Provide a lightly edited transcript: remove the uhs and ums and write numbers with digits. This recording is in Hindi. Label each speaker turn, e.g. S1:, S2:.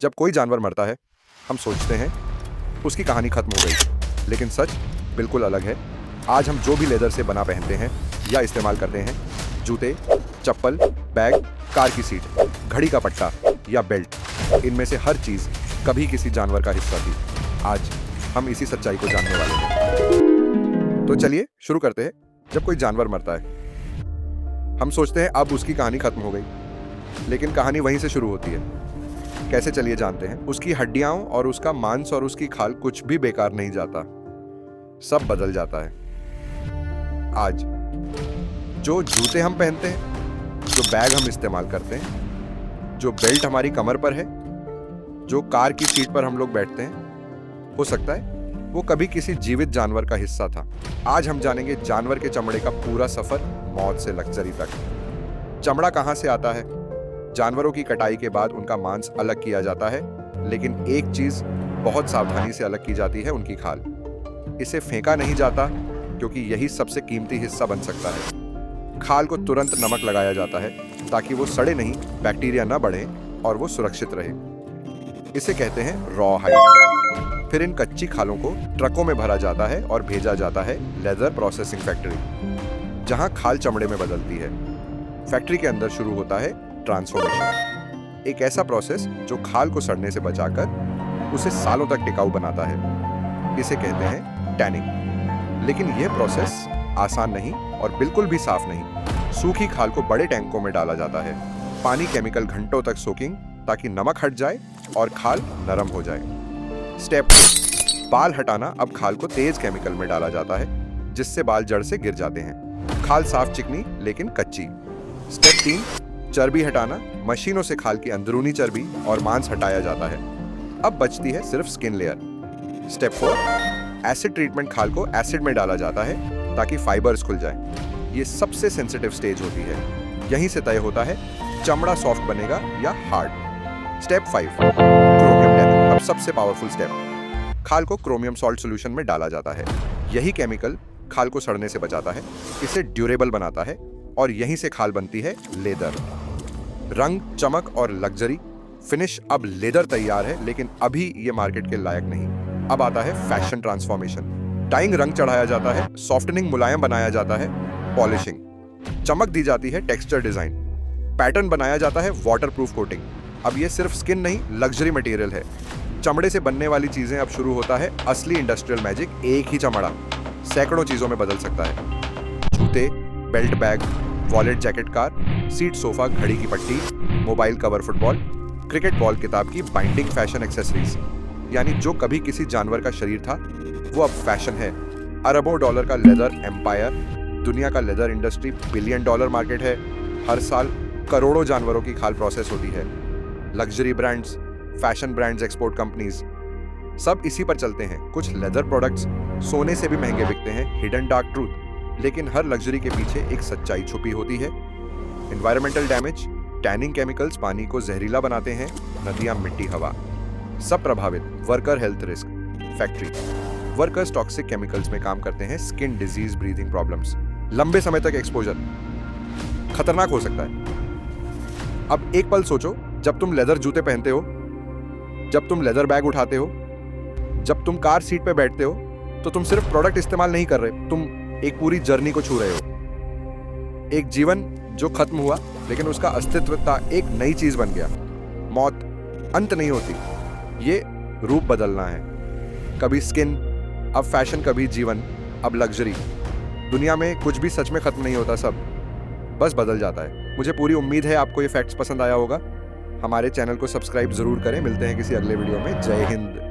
S1: जब कोई जानवर मरता है हम सोचते हैं उसकी कहानी खत्म हो गई, लेकिन सच बिल्कुल अलग है। आज हम जो भी लेदर से बना पहनते हैं या इस्तेमाल करते हैं, जूते, चप्पल, बैग, कार की सीट, घड़ी का पट्टा या बेल्ट, इनमें से हर चीज कभी किसी जानवर का हिस्सा थी। आज हम इसी सच्चाई को जानने वाले हैं। तो चलिए शुरू करते हैं। जब कोई जानवर मरता है हम सोचते हैं अब उसकी कहानी खत्म हो गई, लेकिन कहानी वहीं से शुरू होती है। कैसे, चलिए जानते हैं। उसकी हड्डियां और उसका मांस और उसकी खाल कुछ भी बेकार नहीं जाता, सब बदल जाता है। आज जो जूते हम पहनते हैं, जो बैग हम इस्तेमाल करते हैं, जो बेल्ट हमारी कमर पर है, जो कार की सीट पर हम लोग बैठते हैं, हो सकता है वो कभी किसी जीवित जानवर का हिस्सा था। आज हम जानेंगे जानवर के चमड़े का पूरा सफर, मौत से लग्जरी तक। चमड़ा कहां से आता है? जानवरों की कटाई के बाद उनका मांस अलग किया जाता है, लेकिन एक चीज बहुत सावधानी से अलग की जाती है, उनकी खाल। इसे फेंका नहीं जाता क्योंकि यही सबसे कीमती हिस्सा बन सकता है। खाल को तुरंत नमक लगाया जाता है ताकि वो सड़े नहीं, बैक्टीरिया न बढ़े और वो सुरक्षित रहे। इसे कहते हैं रॉ हाइड। फिर इन कच्ची खालों को ट्रकों में भरा जाता है और भेजा जाता है लेदर प्रोसेसिंग फैक्ट्री, जहां खाल चमड़े में बदलती है। फैक्ट्री के अंदर शुरू होता है ट्रांसफॉर्मेशन, एक ऐसा प्रोसेस जो खाल को सड़ने से बचाकर उसे सालों तक टिकाऊ बनाता है। इसे कहते हैं टैनिंग। लेकिन यह प्रोसेस आसान नहीं और बिल्कुल भी साफ नहीं। सूखी खाल को बड़े टैंकों में डाला जाता है, पानी, केमिकल, घंटों तक सोकिंग ताकि नमक हट जाए और खाल नरम हो जाए। स्टेप 2, बाल हटाना। अब खाल को तेज केमिकल में डाला जाता है जिससे बाल जड़ से गिर जाते हैं। खाल साफ, चिकनी लेकिन कच्ची। स्टेप 3, चर्बी हटाना। मशीनों से खाल की अंदरूनी चर्बी और मांस हटाया जाता है, अब बचती है सिर्फ skin layer. Step 4, acid treatment. खाल को एसिड में डाला जाता है ताकि फाइबर्स खुल जाएं। ये सबसे सेंसिटिव स्टेज होती है, यहीं से तय होता है चमड़ा सॉफ्ट बनेगा या हार्ड। Step 5, chromium tanning. अब सबसे पावरफुल स्टेप, खाल को क्रोमियम सॉल्ट सॉल्यूशन में डाला जाता है। यही केमिकल खाल को सड़ने से बचाता है, इसे ड्यूरेबल बनाता है और यहीं से खाल बनती है लेदर। रंग, चमक और लग्जरी फिनिश। अब लेदर तैयार है, लेकिन अभी ये मार्केट के लायक नहीं। अब आता है फैशन ट्रांसफॉर्मेशन। डाइंग, रंग चढ़ाया जाता है, सॉफ्टनिंग, मुलायम बनाया जाता है, पॉलिशिंग, चमक दी जाती है, टेक्सचर डिजाइन, पैटर्न बनाया जाता है, वाटरप्रूफ कोटिंग। अब ये सिर्फ स्किन नहीं, लग्जरी मटेरियल है। चमड़े से बनने वाली चीजें अब शुरू होता है असली इंडस्ट्रियल मैजिक। एक ही चमड़ा सैकड़ों चीजों में बदल सकता है। जूते, belt, bag, wallet, jacket, car, seat, sofa, घड़ी की पट्टी, mobile cover, football, cricket ball, किताब की बाइंडिंग, फैशन एक्सेसरीज। यानी जो कभी किसी जानवर का शरीर था वो अब फैशन है। अरबों डॉलर का लेदर एम्पायर, दुनिया का लेदर इंडस्ट्री $1 बिलियन मार्केट है। हर साल करोड़ों जानवरों की खाल प्रोसेस होती है। Luxury brands, fashion brands, export companies, सब इसी पर चलते हैं। कुछ लेदर प्रोडक्ट्स सोने से भी महंगे बिकते हैं, हिडन डार्क ट्रूथ। लेकिन हर लग्जरी के पीछे एक सच्चाई छुपी होती है। एनवायरमेंटल डैमेज, टैनिंग केमिकल्स पानी को जहरीला बनाते हैं, नदियां, मिट्टी, हवा, सब प्रभावित। Worker health risk, factory workers toxic chemicals में काम करते हैं, स्किन डिजीज, ब्रीथिंग प्रॉब्लम्स, लंबे समय तक एक्सपोजर खतरनाक हो सकता है। अब एक पल सोचो, जब तुम लेदर जूते पहनते हो, जब तुम लेदर बैग उठाते हो, जब तुम कार सीट पे बैठते हो, तो तुम सिर्फ प्रोडक्ट इस्तेमाल नहीं कर रहे, तुम एक पूरी जर्नी को छू रहे हो। एक जीवन जो खत्म हुआ, लेकिन उसका अस्तित्व था एक नई चीज बन गया। मौत अंत नहीं होती, ये रूप बदलना है। कभी स्किन, अब फैशन, कभी जीवन, अब लग्जरी। दुनिया में कुछ भी सच में खत्म नहीं होता, सब बस बदल जाता है। मुझे पूरी उम्मीद है आपको ये फैक्ट्स पसंद आया होगा। हमारे चैनल को सब्सक्राइब जरूर करें। मिलते हैं किसी अगले वीडियो में। जय हिंद।